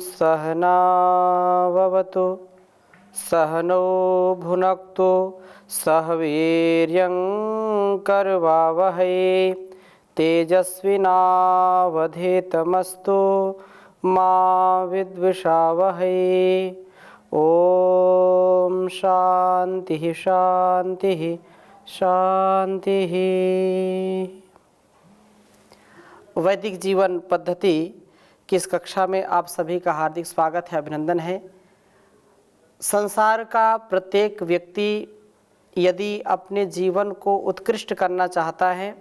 सहनाववतु सहनौ भुनक्तु सह वीर्यं करवावहै तेजस्विनावधीतमस्तु मा विद्विषावहै। ओम शांति शांति शांति। वैदिक जीवन पद्धति की इस कक्षा में आप सभी का हार्दिक स्वागत है, अभिनंदन है। संसार का प्रत्येक व्यक्ति यदि अपने जीवन को उत्कृष्ट करना चाहता है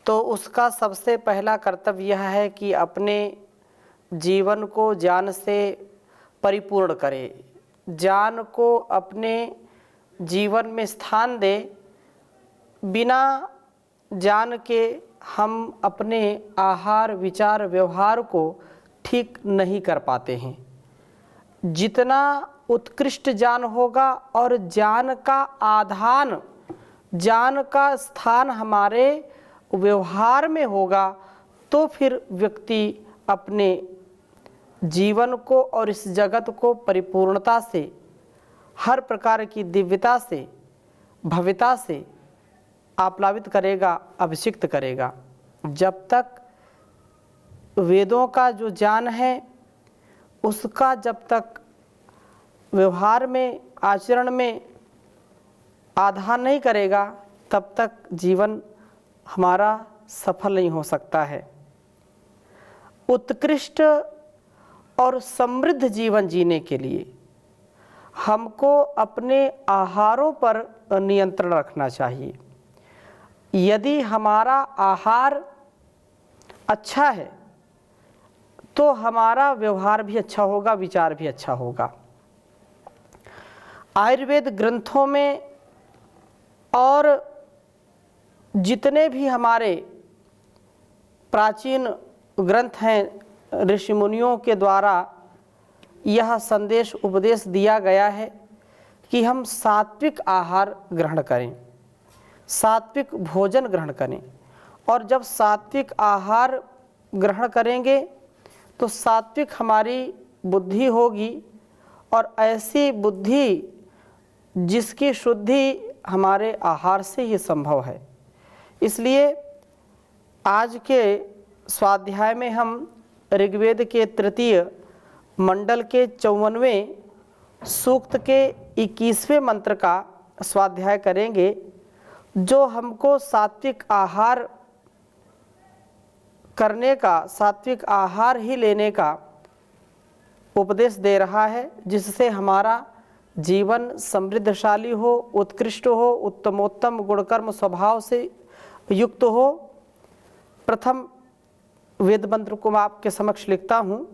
तो उसका सबसे पहला कर्तव्य यह है कि अपने जीवन को ज्ञान से परिपूर्ण करे, ज्ञान को अपने जीवन में स्थान दे। बिना ज्ञान के हम अपने आहार विचार व्यवहार को ठीक नहीं कर पाते हैं। जितना उत्कृष्ट ज्ञान होगा और ज्ञान का आधान, ज्ञान का स्थान हमारे व्यवहार में होगा तो फिर व्यक्ति अपने जीवन को और इस जगत को परिपूर्णता से, हर प्रकार की दिव्यता से, भव्यता से आप्लावित करेगा, अभिषिक्त करेगा। जब तक वेदों का जो ज्ञान है उसका जब तक व्यवहार में, आचरण में आधार नहीं करेगा तब तक जीवन हमारा सफल नहीं हो सकता है। उत्कृष्ट और समृद्ध जीवन जीने के लिए हमको अपने आहारों पर नियंत्रण रखना चाहिए। यदि हमारा आहार अच्छा है तो हमारा व्यवहार भी अच्छा होगा, विचार भी अच्छा होगा। आयुर्वेद ग्रंथों में और जितने भी हमारे प्राचीन ग्रंथ हैं, ऋषि मुनियों के द्वारा यह संदेश उपदेश दिया गया है कि हम सात्विक आहार ग्रहण करें, सात्विक भोजन ग्रहण करें। और जब सात्विक आहार ग्रहण करेंगे तो सात्विक हमारी बुद्धि होगी और ऐसी बुद्धि जिसकी शुद्धि हमारे आहार से ही संभव है। इसलिए आज के स्वाध्याय में हम ऋग्वेद के तृतीय मंडल के 54वें सूक्त के 21वें मंत्र का स्वाध्याय करेंगे, जो हमको सात्विक आहार करने का, सात्विक आहार ही लेने का उपदेश दे रहा है, जिससे हमारा जीवन समृद्धशाली हो, उत्कृष्ट हो, उत्तमोत्तम गुणकर्म स्वभाव से युक्त हो। प्रथम वेद मंत्र को मैं आपके समक्ष लिखता हूँ,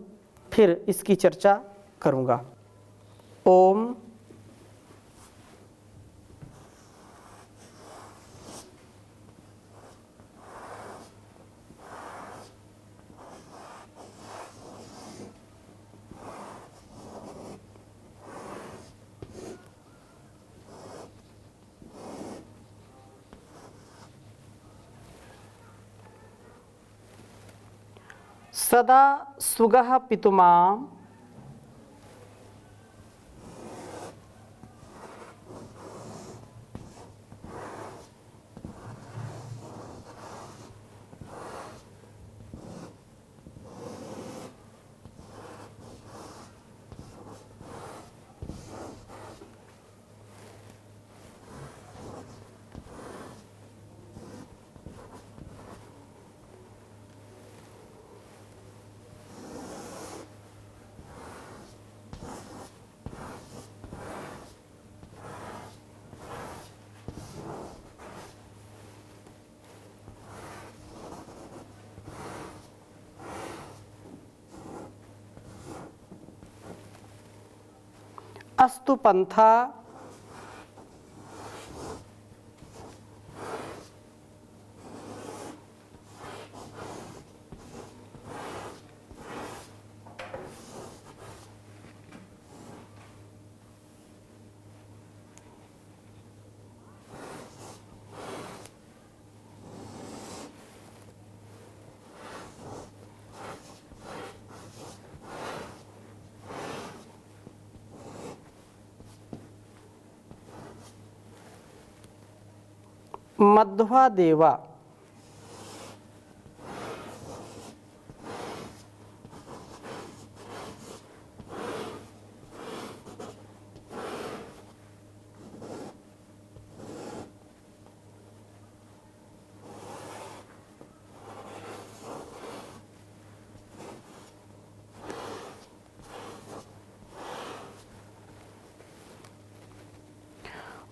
फिर इसकी चर्चा करूँगा। ओम सदा सुगः पितुमाम अस्तु पंथा मध्वा देवा।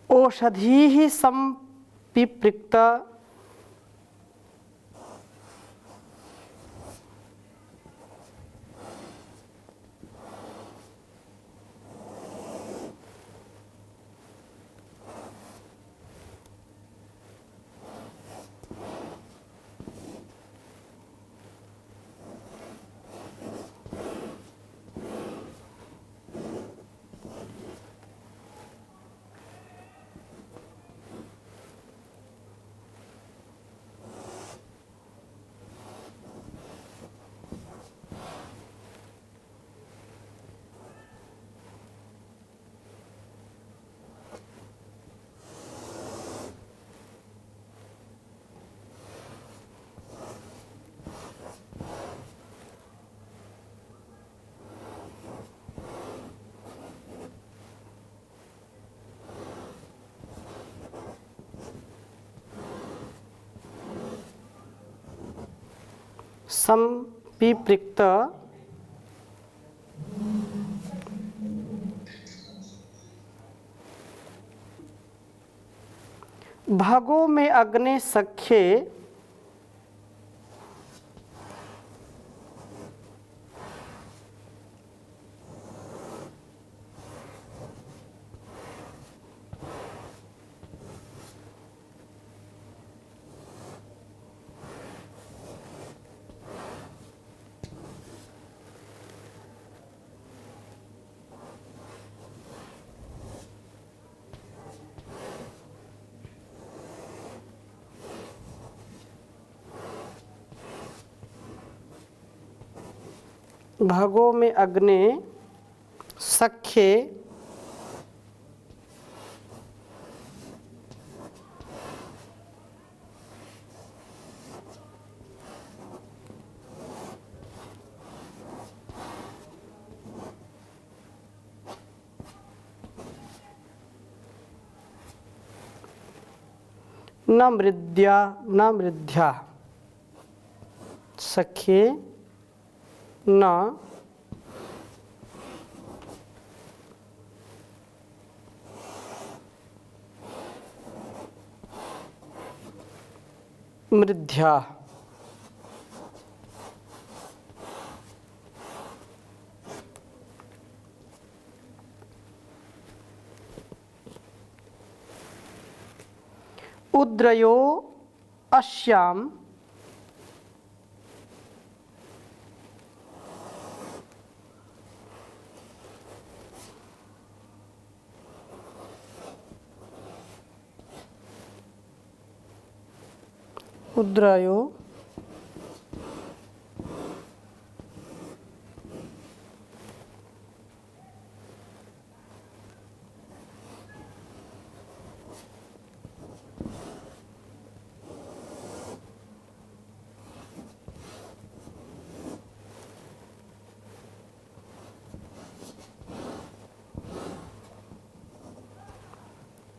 औषधीः संपिपृक्त संपिपृक्त भागों में अग्नि सख्ये भागों में अग्नि सख्ये न मृद्या सख्ये न मृद्या। उद्रयो अस्याम उद्रयो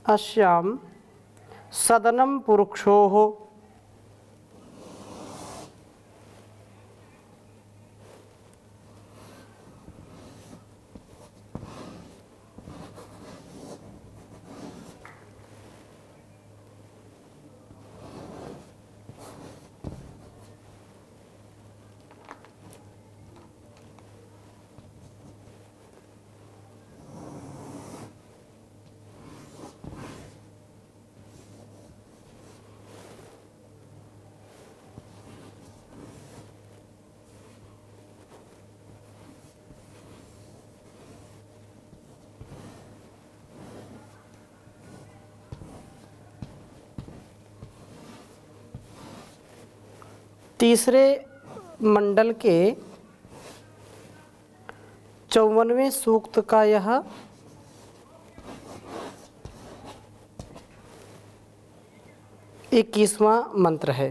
अस्याम सदनम पुरुषोः तीसरे मंडल के 54वें सूक्त का यह 21वां मंत्र है।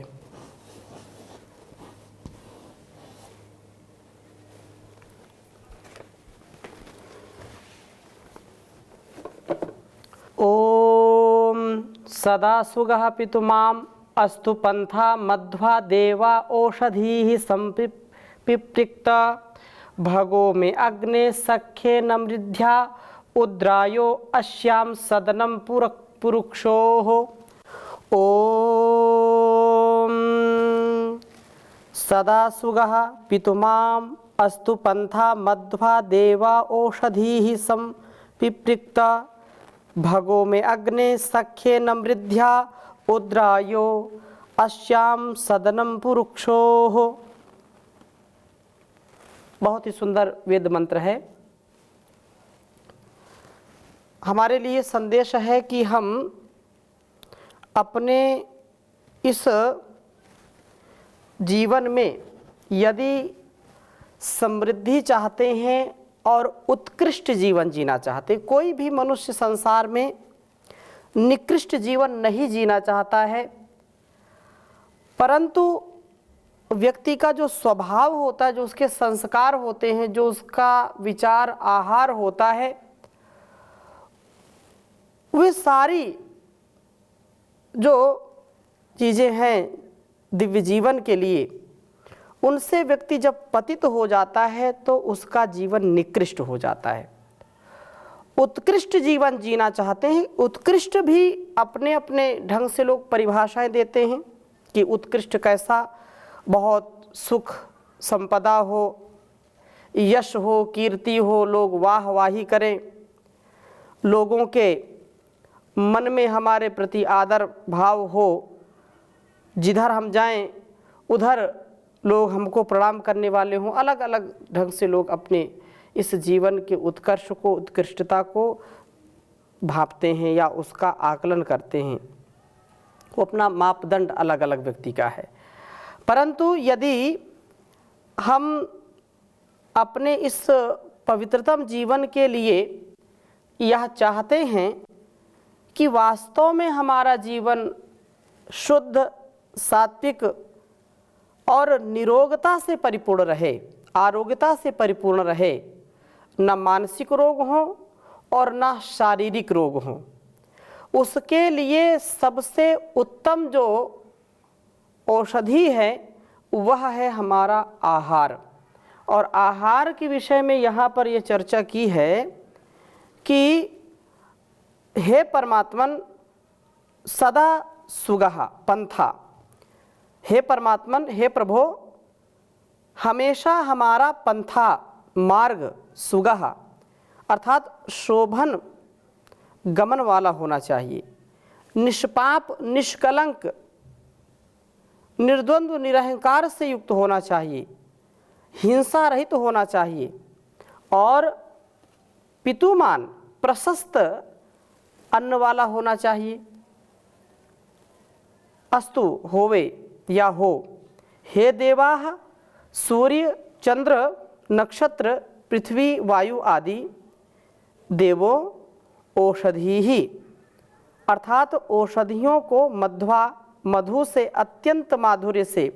ओम सदा सुगः पितुमाम अस्तु पंथा मध्वा देवा ओषधीः संपिप्रिक्त भगो में अग्ने सख्ये नमृद्ध्या उद्रायो अस्याम सदनम पुरुक्षोः। ओम सदा सुगः पितुमाम अस्तु पंथा मध्वा देवा ओषधीः संपिप्रिक्त भगो में अग्ने सख्ये नमृद्ध्या उद्रायो अस्याम सदनम पुरुक्षोः। बहुत ही सुंदर वेद मंत्र है। हमारे लिए संदेश है कि हम अपने इस जीवन में यदि समृद्धि चाहते हैं और उत्कृष्ट जीवन जीना चाहते हैं, कोई भी मनुष्य संसार में निकृष्ट जीवन नहीं जीना चाहता है, परंतु व्यक्ति का जो स्वभाव होता है, जो उसके संस्कार होते हैं, जो उसका विचार आहार होता है, वे सारी जो चीज़ें हैं दिव्य जीवन के लिए, उनसे व्यक्ति जब पतित हो जाता है तो उसका जीवन निकृष्ट हो जाता है। उत्कृष्ट जीवन जीना चाहते हैं। उत्कृष्ट भी अपने अपने ढंग से लोग परिभाषाएं देते हैं कि उत्कृष्ट कैसा, बहुत सुख संपदा हो, यश हो, कीर्ति हो, लोग वाह वाही करें, लोगों के मन में हमारे प्रति आदर भाव हो, जिधर हम जाएं उधर लोग हमको प्रणाम करने वाले हों। अलग अलग ढंग से लोग अपने इस जीवन के उत्कर्ष को, उत्कृष्टता को भांपते हैं या उसका आकलन करते हैं। वो अपना मापदंड अलग अलग व्यक्ति का है। परंतु यदि हम अपने इस पवित्रतम जीवन के लिए यह चाहते हैं कि वास्तव में हमारा जीवन शुद्ध, सात्विक और निरोगता से परिपूर्ण रहे, आरोग्यता से परिपूर्ण रहे, न मानसिक रोग हो और न शारीरिक रोग हो, उसके लिए सबसे उत्तम जो औषधि है वह है हमारा आहार। और आहार के विषय में यहाँ पर यह चर्चा की है कि हे परमात्मन सदा सुगः पंथा, हे परमात्मन, हे प्रभो, हमेशा हमारा पंथा, मार्ग, सुगः अर्थात शोभन गमन वाला होना चाहिए, निष्पाप, निष्कलंक, निर्द्वंद्व, निरहंकार से युक्त होना चाहिए, हिंसा रहित होना चाहिए और पितुमान, प्रशस्त अन्न वाला होना चाहिए। अस्तु होवे या हो, हे देवाः, सूर्य, चंद्र, नक्षत्र, पृथ्वी, वायु आदि देवो औषधीः अर्थात औषधियों को मध्वा, मधु से अत्यंत माधुर्य से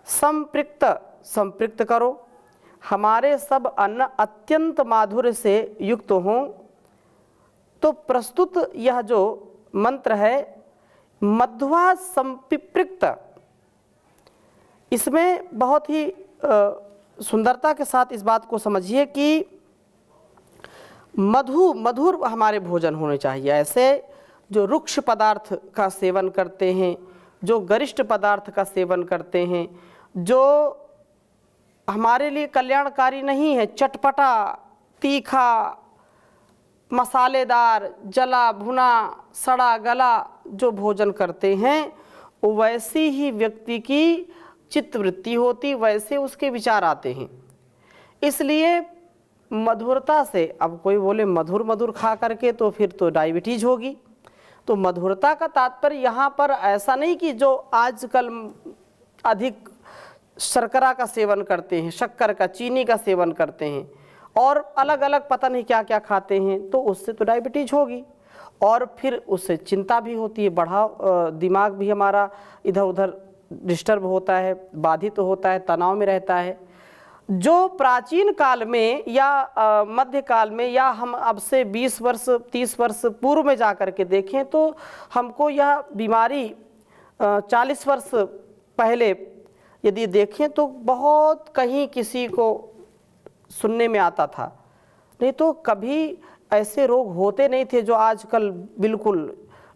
संपृक्त करो। हमारे सब अन्न अत्यंत माधुर्य से युक्त हों। तो प्रस्तुत यह जो मंत्र है मध्वा संपिप्रिक्त, इसमें बहुत ही सुंदरता के साथ इस बात को समझिए कि मधुर हमारे भोजन होने चाहिए। ऐसे जो रुक्ष पदार्थ का सेवन करते हैं, जो गरिष्ठ पदार्थ का सेवन करते हैं, जो हमारे लिए कल्याणकारी नहीं है, चटपटा, तीखा, मसालेदार, जला भुना, सड़ा गला जो भोजन करते हैं, वैसी ही व्यक्ति की चित्तवृत्ति होती, वैसे उसके विचार आते हैं। इसलिए मधुरता से, अब कोई बोले मधुर खा करके तो फिर तो डायबिटीज होगी, तो मधुरता का तात्पर्य यहाँ पर ऐसा नहीं कि जो आजकल अधिक शर्करा का सेवन करते हैं, शक्कर का, चीनी का सेवन करते हैं और अलग अलग पता नहीं क्या क्या खाते हैं, तो उससे तो डायबिटीज होगी। और फिर उससे चिंता भी होती है, दिमाग भी हमारा इधर उधर डिस्टर्ब होता है, बाधित होता है, तनाव में रहता है। जो प्राचीन काल में या मध्य काल में या हम अब से 20 वर्ष 30 वर्ष पूर्व में जा कर के देखें तो हमको यह बीमारी 40 वर्ष पहले यदि देखें तो बहुत कहीं किसी को सुनने में आता था, नहीं तो कभी ऐसे रोग होते नहीं थे जो आजकल बिल्कुल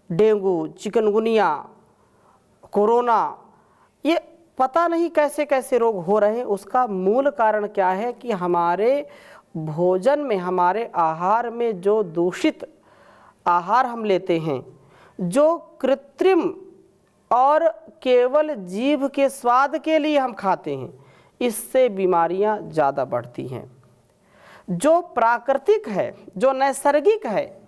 डेंगू, चिकनगुनिया, कोरोना, ये पता नहीं कैसे कैसे रोग हो रहे हैं। उसका मूल कारण क्या है कि हमारे भोजन में, हमारे आहार में जो दूषित आहार हम लेते हैं, जो कृत्रिम और केवल जीभ के स्वाद के लिए हम खाते हैं, इससे बीमारियां ज़्यादा बढ़ती हैं। जो प्राकृतिक है, जो नैसर्गिक है,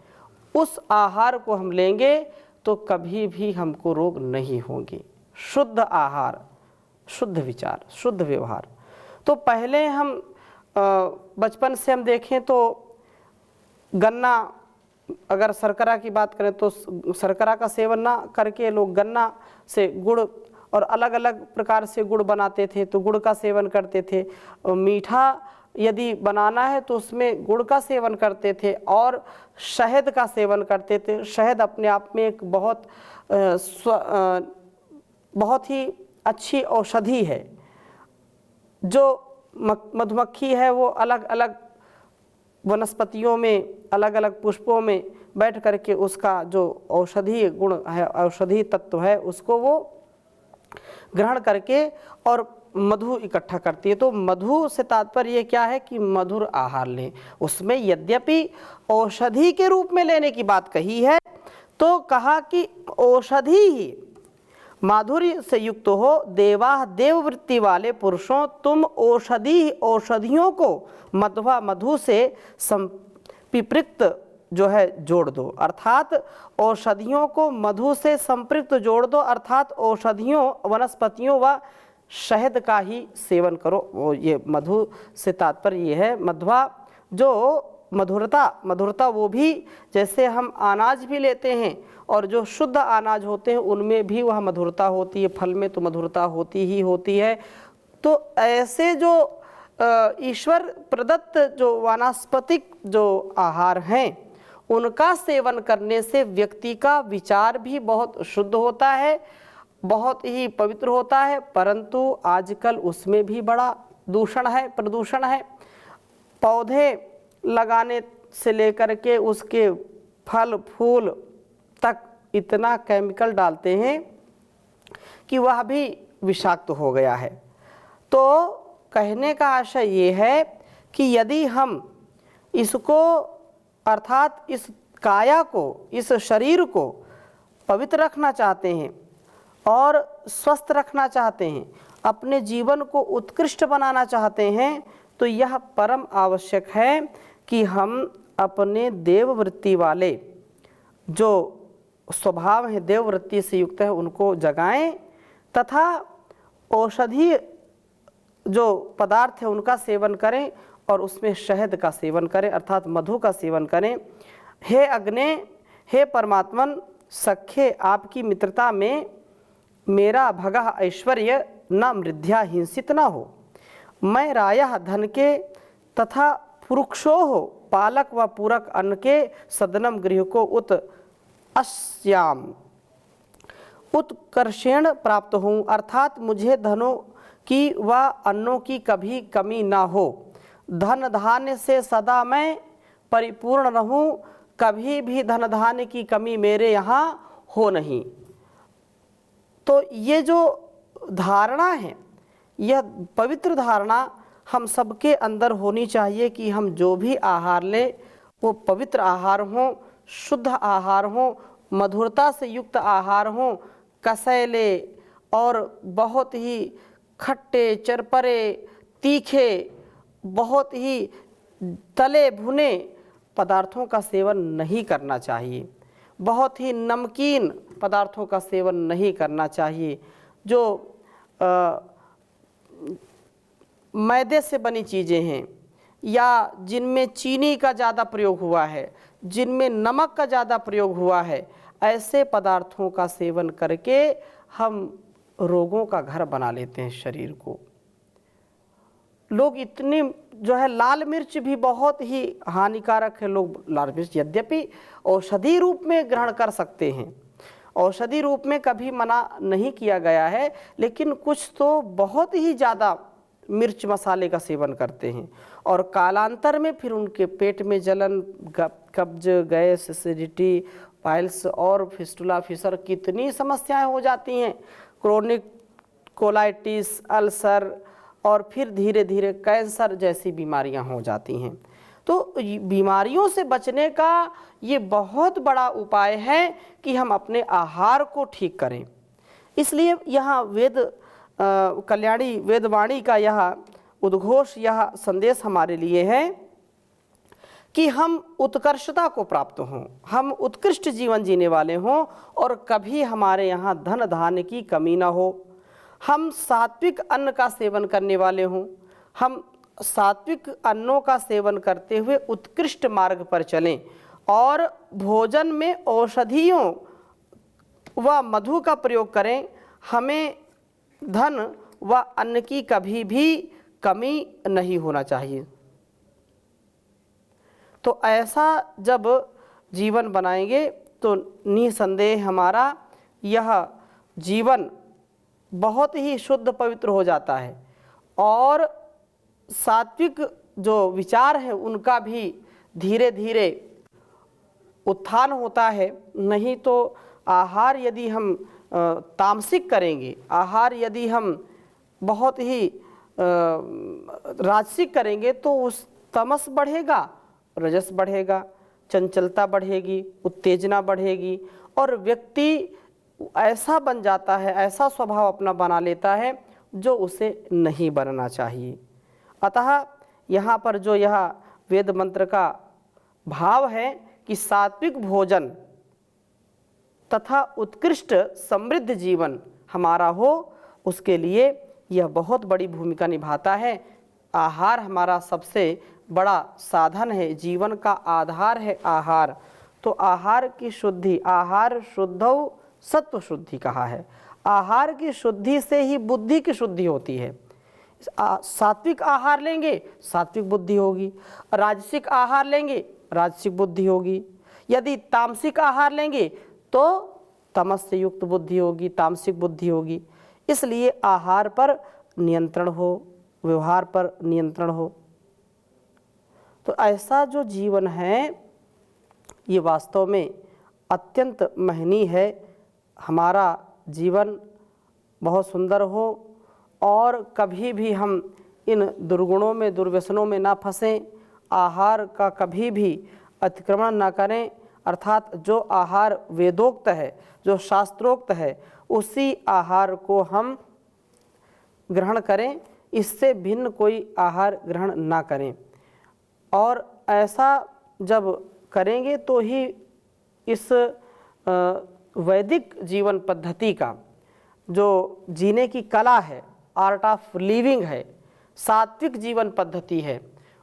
उस आहार को हम लेंगे तो कभी भी हमको रोग नहीं होंगे। शुद्ध आहार, शुद्ध विचार, शुद्ध व्यवहार। तो पहले हम बचपन से हम देखें तो गन्ना, अगर शर्करा की बात करें तो शर्करा का सेवन ना करके लोग गन्ना से गुड़ और अलग अलग प्रकार से गुड़ बनाते थे, तो गुड़ का सेवन करते थे। मीठा यदि बनाना है तो उसमें गुड़ का सेवन करते थे और शहद का सेवन करते थे। शहद अपने आप में एक बहुत ही अच्छी औषधि है। जो मधुमक्खी है वो अलग अलग वनस्पतियों में, अलग अलग पुष्पों में बैठ करके उसका जो औषधीय गुण है, औषधि तत्व है, उसको वो ग्रहण करके और मधु इकट्ठा करती है। तो मधु से तात्पर्य क्या है कि मधुर आहार लें। उसमें यद्यपि औषधि के रूप में लेने की बात कही है, तो कहा कि औषधि ही माधुर्य से युक्त हो। देवाः देववृत्ति वाले पुरुषों, तुम औषधियों को मध्वा मधु से संपिपृक्त जो है जोड़ दो, अर्थात औषधियों को मधु से संपृक्त जोड़ दो, अर्थात औषधियों, वनस्पतियों व शहद का ही सेवन करो। वो ये मधु से तात्पर्य ये है, मध्वा जो मधुरता वो भी, जैसे हम अनाज भी लेते हैं और जो शुद्ध अनाज होते हैं उनमें भी वह मधुरता होती है, फल में तो मधुरता होती ही होती है। तो ऐसे जो ईश्वर प्रदत्त जो वानस्पतिक जो आहार हैं, उनका सेवन करने से व्यक्ति का विचार भी बहुत शुद्ध होता है, बहुत ही पवित्र होता है। परंतु आजकल उसमें भी बड़ा प्रदूषण है। पौधे लगाने से लेकर के उसके फल फूल तक इतना केमिकल डालते हैं कि वह भी विषाक्त हो गया है। तो कहने का आशय ये है कि यदि हम इसको, अर्थात इस काया को, इस शरीर को पवित्र रखना चाहते हैं और स्वस्थ रखना चाहते हैं, अपने जीवन को उत्कृष्ट बनाना चाहते हैं, तो यह परम आवश्यक है कि हम अपने देववृत्ति वाले जो स्वभाव है, देववृत्ति से युक्त है, उनको जगाएं तथा औषधि जो पदार्थ है उनका सेवन करें और उसमें शहद का सेवन करें, अर्थात मधु का सेवन करें। हे अग्ने, हे परमात्मन, सख्ये आपकी मित्रता में मेरा भगः ऐश्वर्य न मृद्या हिंसित न हो। मैं रायः धन के तथा पुरुषो पालक व पूरक अन्न के सदनम गृह को अस्याम उत्कर्षेण प्राप्त हूँ, अर्थात मुझे धनों की व अन्नों की कभी कमी ना हो। धन धान्य से सदा मैं परिपूर्ण रहूँ, कभी भी धन धान्य की कमी मेरे यहाँ हो नहीं। तो ये जो धारणा है, यह पवित्र धारणा हम सबके अंदर होनी चाहिए कि हम जो भी आहार लें वो पवित्र आहार हों, शुद्ध आहार हों, मधुरता से युक्त आहार हों। कसैले और बहुत ही खट्टे, चरपरे, तीखे, बहुत ही तले भुने पदार्थों का सेवन नहीं करना चाहिए। बहुत ही नमकीन पदार्थों का सेवन नहीं करना चाहिए। जो मैदे से बनी चीज़ें हैं, या जिनमें चीनी का ज़्यादा प्रयोग हुआ है, जिनमें नमक का ज़्यादा प्रयोग हुआ है, ऐसे पदार्थों का सेवन करके हम रोगों का घर बना लेते हैं शरीर को। लोग इतनी जो है, लाल मिर्च भी बहुत ही हानिकारक है। लोग लाल मिर्च यद्यपि औषधि रूप में ग्रहण कर सकते हैं, औषधि रूप में कभी मना नहीं किया गया है, लेकिन कुछ तो बहुत ही ज़्यादा मिर्च मसाले का सेवन करते हैं और कालांतर में फिर उनके पेट में जलन, कब्ज, गैस, एसिडिटी, पाइल्स और फिस्टुला, फिशर, कितनी समस्याएं हो जाती हैं, क्रोनिक कोलाइटिस, अल्सर और फिर धीरे धीरे कैंसर जैसी बीमारियां हो जाती हैं। तो बीमारियों से बचने का ये बहुत बड़ा उपाय है कि हम अपने आहार को ठीक करें। इसलिए यहाँ कल्याणी वेदवाणी का यह उद्घोष, यह संदेश हमारे लिए है कि हम उत्कर्षता को प्राप्त हों, हम उत्कृष्ट जीवन जीने वाले हों और कभी हमारे यहाँ धन धान्य की कमी ना हो, हम सात्विक अन्न का सेवन करने वाले हों, हम सात्विक अन्नों का सेवन करते हुए उत्कृष्ट मार्ग पर चलें और भोजन में औषधियों व मधु का प्रयोग करें। हमें धन व अन्न की कभी भी कमी नहीं होना चाहिए। तो ऐसा जब जीवन बनाएंगे तो निसंदेह हमारा यह जीवन बहुत ही शुद्ध पवित्र हो जाता है और सात्विक जो विचार है उनका भी धीरे धीरे उत्थान होता है। नहीं तो आहार यदि हम तामसिक करेंगे, आहार यदि हम बहुत ही राजसिक करेंगे तो उस तमस बढ़ेगा, रजस बढ़ेगा, चंचलता बढ़ेगी, उत्तेजना बढ़ेगी और व्यक्ति ऐसा बन जाता है, ऐसा स्वभाव अपना बना लेता है जो उसे नहीं बनना चाहिए। अतः यहाँ पर जो यह वेद मंत्र का भाव है कि सात्विक भोजन तथा उत्कृष्ट समृद्ध जीवन हमारा हो, उसके लिए यह बहुत बड़ी भूमिका निभाता है। आहार हमारा सबसे बड़ा साधन है, जीवन का आधार है आहार। तो आहार की शुद्धि, आहार शुद्धौ सत्व शुद्धि कहा है। आहार की शुद्धि से ही बुद्धि की शुद्धि होती है। सात्विक आहार लेंगे, सात्विक बुद्धि होगी, राजसिक आहार लेंगे, राजसिक बुद्धि होगी, यदि तामसिक आहार लेंगे तो तमस से युक्त बुद्धि होगी, तामसिक बुद्धि होगी। इसलिए आहार पर नियंत्रण हो, व्यवहार पर नियंत्रण हो। तो ऐसा जो जीवन है ये वास्तव में अत्यंत महनीय है। हमारा जीवन बहुत सुंदर हो और कभी भी हम इन दुर्गुणों में, दुर्व्यसनों में ना फंसें, आहार का कभी भी अतिक्रमण ना करें। अर्थात जो आहार वेदोक्त है, जो शास्त्रोक्त है, उसी आहार को हम ग्रहण करें, इससे भिन्न कोई आहार ग्रहण ना करें। और ऐसा जब करेंगे तो ही इस वैदिक जीवन पद्धति का जो जीने की कला है, आर्ट ऑफ लिविंग है, सात्विक जीवन पद्धति है,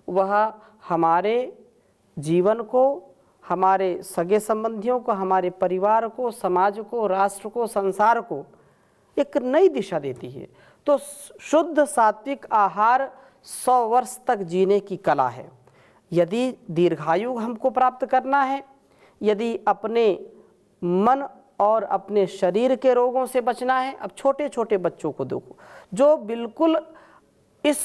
वह हमारे जीवन को, हमारे सगे संबंधियों को, हमारे परिवार को, समाज को, राष्ट्र को, संसार को एक नई दिशा देती है। तो शुद्ध सात्विक आहार 100 वर्ष तक जीने की कला है। यदि दीर्घायु हमको प्राप्त करना है, यदि अपने मन और अपने शरीर के रोगों से बचना है। अब छोटे छोटे बच्चों को देखो, जो बिल्कुल इस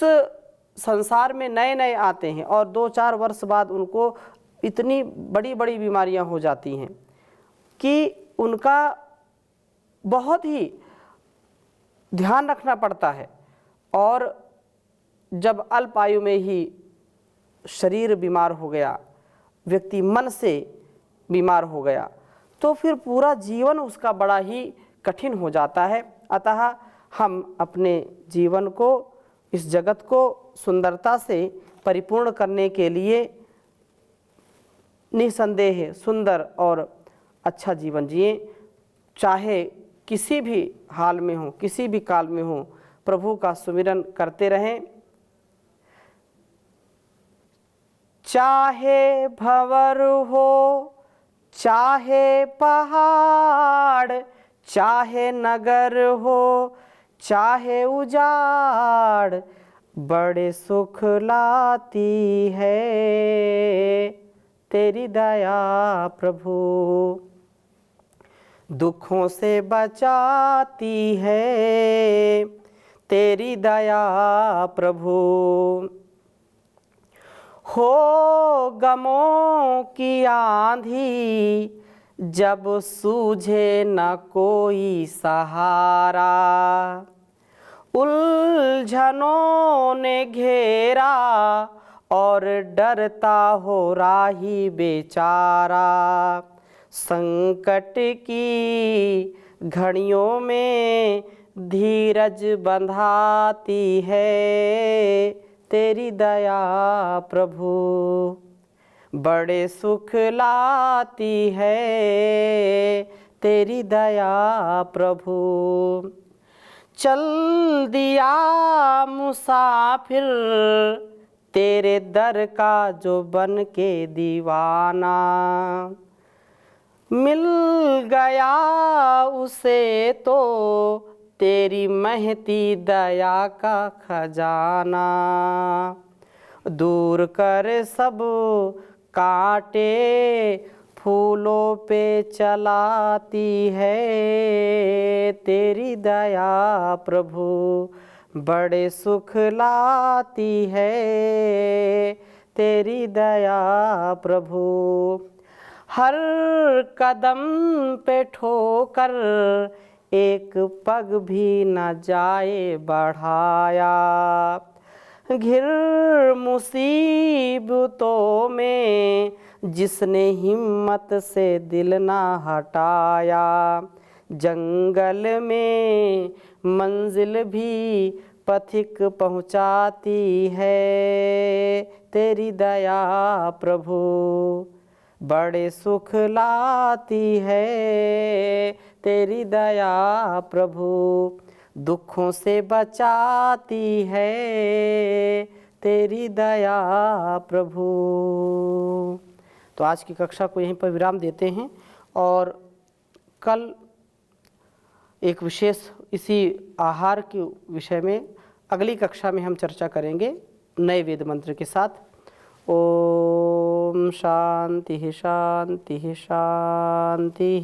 संसार में नए नए आते हैं और 2-4 वर्ष बाद उनको इतनी बड़ी बड़ी बीमारियां हो जाती हैं कि उनका बहुत ही ध्यान रखना पड़ता है। और जब अल्प आयु में ही शरीर बीमार हो गया, व्यक्ति मन से बीमार हो गया, तो फिर पूरा जीवन उसका बड़ा ही कठिन हो जाता है। अतः हम अपने जीवन को, इस जगत को सुंदरता से परिपूर्ण करने के लिए निसंदेह सुंदर और अच्छा जीवन जिए। चाहे किसी भी हाल में हो, किसी भी काल में हो, प्रभु का सुमिरन करते रहें। चाहे भंवर हो चाहे पहाड़, चाहे नगर हो चाहे उजाड़, बड़े सुख लाती है तेरी दया प्रभु। दुखों से बचाती है तेरी दया प्रभु। हो गमों की आंधी जब सूझे न कोई सहारा, उलझनों ने घेरा और डरता हो राही बेचारा। संकट की घड़ियों में धीरज बंधाती है तेरी दया प्रभु। बड़े सुख लाती है तेरी दया प्रभु। चल दिया मुसाफिर तेरे दर का जो बन के दीवाना, मिल गया उसे तो तेरी महती दया का खजाना। दूर कर सब कांटे फूलों पे चलाती है तेरी दया प्रभु। बड़े सुख लाती है तेरी दया प्रभु। हर कदम पे ठोकर एक पग भी न जाए बढ़ाया, घिर मुसीबतों में जिसने हिम्मत से दिल ना हटाया। जंगल में मंजिल भी पथिक पहुँचाती है तेरी दया प्रभु। बड़े सुख लाती है तेरी दया प्रभु। दुखों से बचाती है तेरी दया प्रभु। तो आज की कक्षा को यहीं पर विराम देते हैं और कल एक विशेष इसी आहार के विषय में अगली कक्षा में हम चर्चा करेंगे नए वेद मंत्र के साथ। ओम शांति शांति शांति।